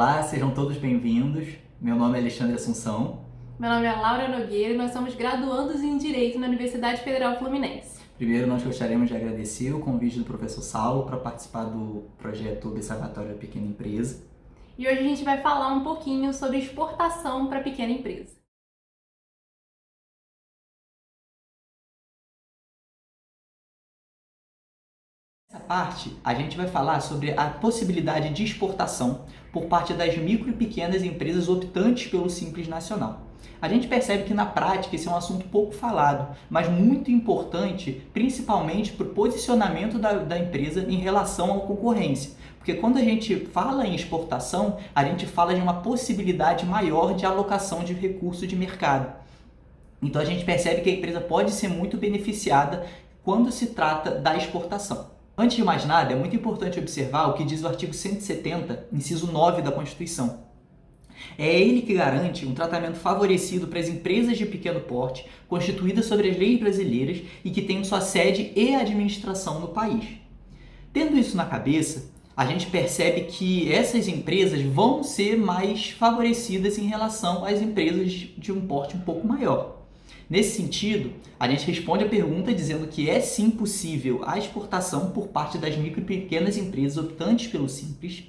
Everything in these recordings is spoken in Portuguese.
Olá, sejam todos bem-vindos. Meu nome é Alexandre Assunção. Meu nome é Laura Nogueira e nós somos graduandos em Direito na Universidade Federal Fluminense. Primeiro, nós gostaríamos de agradecer o convite do professor Saulo para participar do projeto Observatório da Pequena Empresa. E hoje a gente vai falar um pouquinho sobre exportação para pequena empresa. Nessa parte, a gente vai falar sobre a possibilidade de exportação por parte das micro e pequenas empresas optantes pelo Simples Nacional. A gente percebe que na prática esse é um assunto pouco falado, mas muito importante, principalmente para o posicionamento da empresa em relação à concorrência. Porque quando a gente fala em exportação, a gente fala de uma possibilidade maior de alocação de recursos de mercado. Então a gente percebe que a empresa pode ser muito beneficiada quando se trata da exportação. Antes de mais nada, é muito importante observar o que diz o artigo 170, inciso 9 da Constituição. É ele que garante um tratamento favorecido para as empresas de pequeno porte, constituídas sobre as leis brasileiras e que tenham sua sede e administração no país. Tendo isso na cabeça, a gente percebe que essas empresas vão ser mais favorecidas em relação às empresas de um porte um pouco maior. Nesse sentido, a gente responde a pergunta dizendo que é sim possível a exportação por parte das micro e pequenas empresas optantes pelo Simples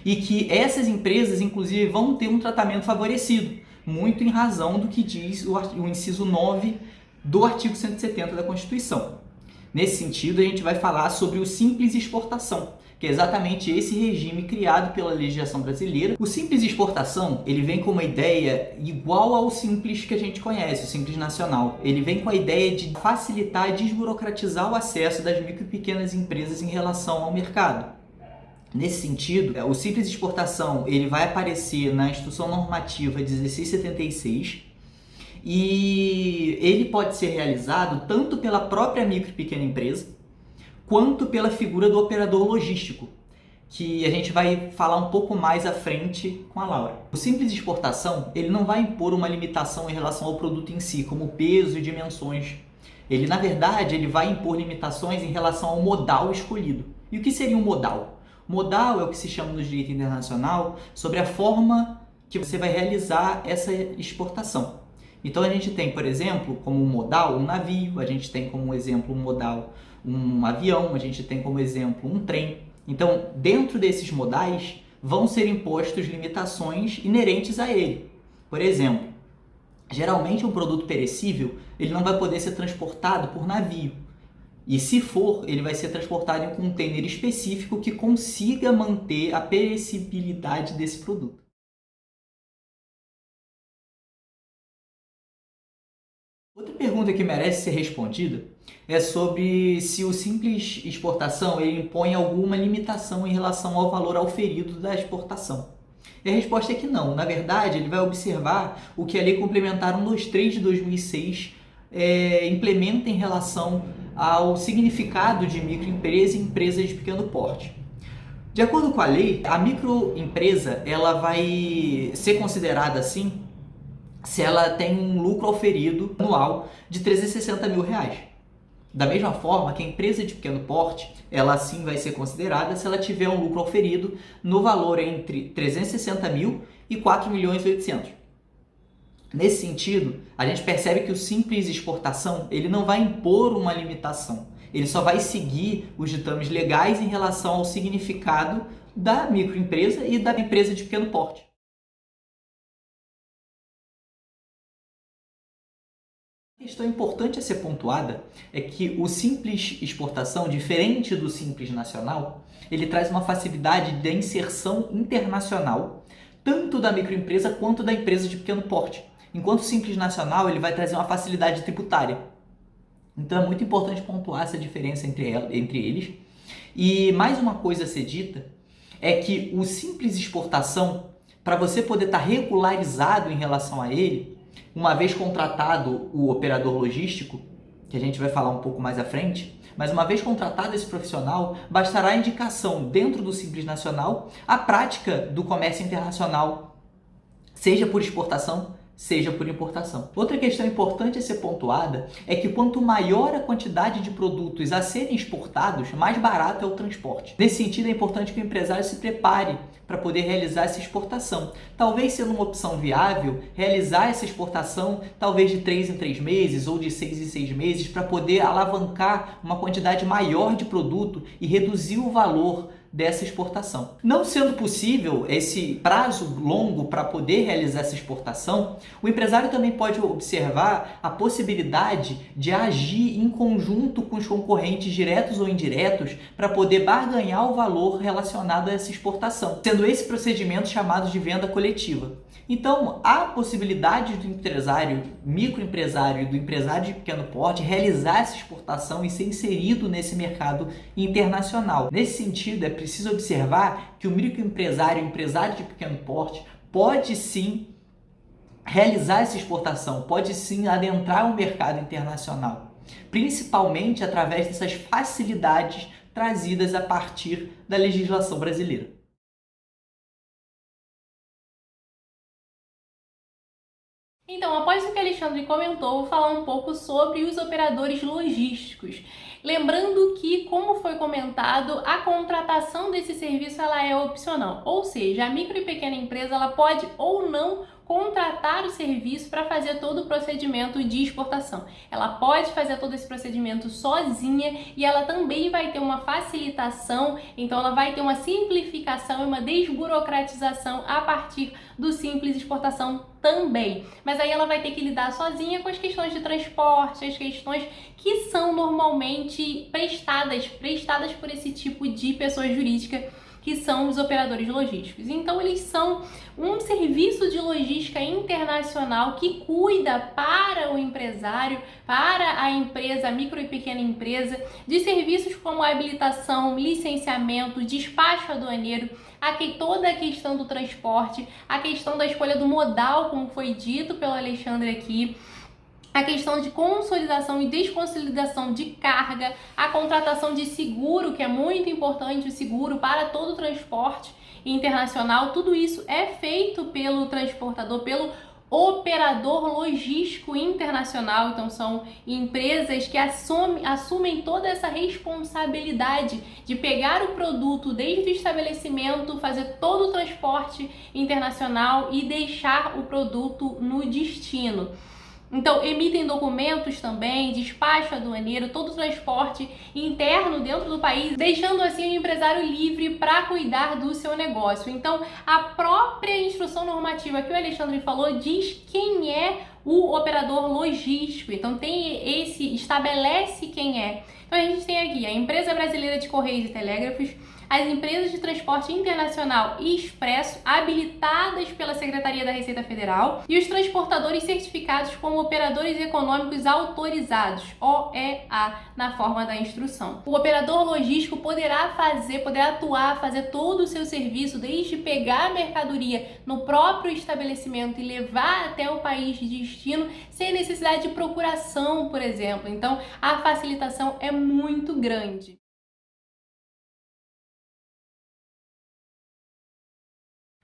e que essas empresas, inclusive, vão ter um tratamento favorecido, muito em razão do que diz o inciso 9 do artigo 170 da Constituição. Nesse sentido, a gente vai falar sobre o Simples Exportação, que é exatamente esse regime criado pela legislação brasileira. O Simples Exportação, ele vem com uma ideia igual ao Simples que a gente conhece, o Simples Nacional. Ele vem com a ideia de facilitar e desburocratizar o acesso das micro e pequenas empresas em relação ao mercado. Nesse sentido, o Simples Exportação ele vai aparecer na Instrução Normativa 1676 e ele pode ser realizado tanto pela própria micro e pequena empresa, quanto pela figura do operador logístico, que a gente vai falar um pouco mais à frente com a Laura. O Simples Exportação ele não vai impor uma limitação em relação ao produto em si, como peso e dimensões. Ele, na verdade, ele vai impor limitações em relação ao modal escolhido. E o que seria um modal? Modal é o que se chama no direito internacional sobre a forma que você vai realizar essa exportação. Então a gente tem, por exemplo, como um modal um navio, a gente tem como exemplo um modal um avião, a gente tem como exemplo um trem. Então, dentro desses modais, vão ser impostos limitações inerentes a ele. Por exemplo, geralmente um produto perecível, ele não vai poder ser transportado por navio. E se for, ele vai ser transportado em um container específico que consiga manter a perecibilidade desse produto. Outra pergunta que merece ser respondida é sobre se o Simples Exportação ele impõe alguma limitação em relação ao valor auferido da exportação. E a resposta é que não. Na verdade, ele vai observar o que a Lei Complementar 123 de 2006 implementa em relação ao significado de microempresa e empresa de pequeno porte. De acordo com a lei, a microempresa ela vai ser considerada assim se ela tem um lucro auferido anual de R$360 mil. Da mesma forma que a empresa de pequeno porte, ela sim vai ser considerada se ela tiver um lucro auferido no valor entre 360 mil e 4.800.000. Nesse sentido, a gente percebe que o Simples Exportação ele não vai impor uma limitação, ele só vai seguir os ditames legais em relação ao significado da microempresa e da empresa de pequeno porte. A questão importante a ser pontuada é que o Simples Exportação, diferente do Simples Nacional, ele traz uma facilidade de inserção internacional, tanto da microempresa quanto da empresa de pequeno porte, enquanto o Simples Nacional ele vai trazer uma facilidade tributária. Então é muito importante pontuar essa diferença entre eles. E mais uma coisa a ser dita é que o Simples Exportação, para você poder estar regularizado em relação a ele, uma vez contratado o operador logístico, que a gente vai falar um pouco mais à frente, mas uma vez contratado esse profissional, bastará a indicação dentro do Simples Nacional a prática do comércio internacional, seja por exportação, seja por importação. Outra questão importante a ser pontuada é que quanto maior a quantidade de produtos a serem exportados, mais barato é o transporte. Nesse sentido, é importante que o empresário se prepare para poder realizar essa exportação. Talvez sendo uma opção viável, realizar essa exportação talvez de 3 em 3 meses ou de 6 em 6 meses para poder alavancar uma quantidade maior de produto e reduzir o valor dessa exportação. Não sendo possível esse prazo longo para poder realizar essa exportação, o empresário também pode observar a possibilidade de agir em conjunto com os concorrentes diretos ou indiretos para poder barganhar o valor relacionado a essa exportação, sendo esse procedimento chamado de venda coletiva. Então, há possibilidade do empresário, microempresário e do empresário de pequeno porte realizar essa exportação e ser inserido nesse mercado internacional. Nesse sentido, é preciso observar que o microempresário e o empresário de pequeno porte pode sim realizar essa exportação, pode sim adentrar o mercado internacional, principalmente através dessas facilidades trazidas a partir da legislação brasileira. Então, após o que o Alexandre comentou, vou falar um pouco sobre os operadores logísticos. Lembrando que, como foi comentado, a contratação desse serviço ela é opcional, ou seja, a micro e pequena empresa ela pode ou não contratar o serviço para fazer todo o procedimento de exportação. Ela pode fazer todo esse procedimento sozinha e ela também vai ter uma facilitação, então ela vai ter uma simplificação e uma desburocratização a partir do Simples Exportação também. Mas aí ela vai ter que lidar sozinha com as questões de transporte, as questões que são normalmente prestadas por esse tipo de pessoa jurídica, que são os operadores logísticos. Então, eles são um serviço de logística internacional que cuida para o empresário, para a empresa, a micro e pequena empresa, de serviços como habilitação, licenciamento, despacho aduaneiro, toda a questão do transporte, a questão da escolha do modal, como foi dito pelo Alexandre aqui, a questão de consolidação e desconsolidação de carga, a contratação de seguro, que é muito importante, o seguro para todo o transporte internacional, tudo isso é feito pelo transportador, pelo operador logístico internacional. Então são empresas que assumem toda essa responsabilidade de pegar o produto desde o estabelecimento, fazer todo o transporte internacional e deixar o produto no destino. Então, emitem documentos também, despacho aduaneiro, todo o transporte interno dentro do país, deixando assim o empresário livre para cuidar do seu negócio. Então, a própria instrução normativa que o Alexandre falou diz quem é o operador logístico. Então, estabelece quem é. Então, a gente tem aqui a Empresa Brasileira de Correios e Telégrafos, as empresas de transporte internacional e expresso habilitadas pela Secretaria da Receita Federal e os transportadores certificados como operadores econômicos autorizados, OEA, na forma da instrução. O operador logístico poderá atuar, fazer todo o seu serviço, desde pegar a mercadoria no próprio estabelecimento e levar até o país de destino, sem necessidade de procuração, por exemplo. Então, a facilitação é muito grande.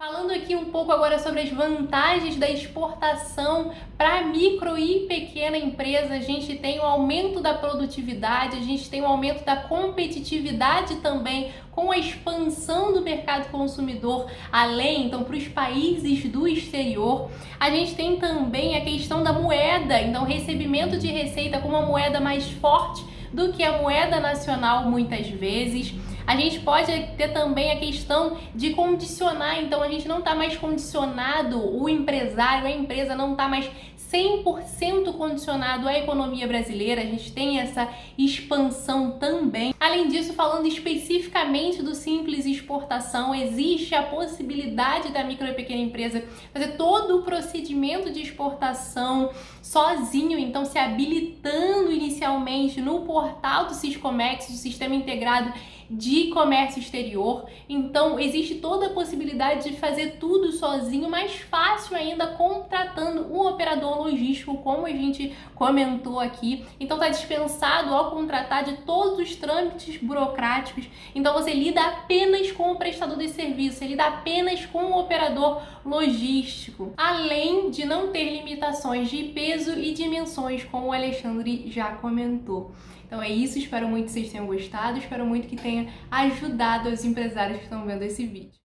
Falando aqui um pouco agora sobre as vantagens da exportação para micro e pequena empresa, a gente tem o aumento da produtividade, a gente tem o aumento da competitividade também com a expansão do mercado consumidor além, então, para os países do exterior. A gente tem também a questão da moeda, então recebimento de receita com uma moeda mais forte do que a moeda nacional muitas vezes. A gente pode ter também a questão de condicionar, então a gente não está mais condicionado, o empresário, a empresa não está mais 100% condicionado à economia brasileira, a gente tem essa expansão também. Além disso, falando especificamente do Simples Exportação, existe a possibilidade da micro e pequena empresa fazer todo o procedimento de exportação sozinho, então se habilitando inicialmente no portal do Siscomex, do Sistema Integrado de Comércio Exterior. Então existe toda a possibilidade de fazer tudo sozinho, mais fácil ainda contratando um operador logístico, como a gente comentou aqui. Então está dispensado ao contratar de todos os trâmites burocráticos. Então você lida apenas com o prestador de serviço, você lida apenas com o operador logístico, além de não ter limitações de peso e dimensões, como o Alexandre já comentou. Então é isso, espero muito que vocês tenham gostado, espero muito que tenha ajudado os empresários que estão vendo esse vídeo.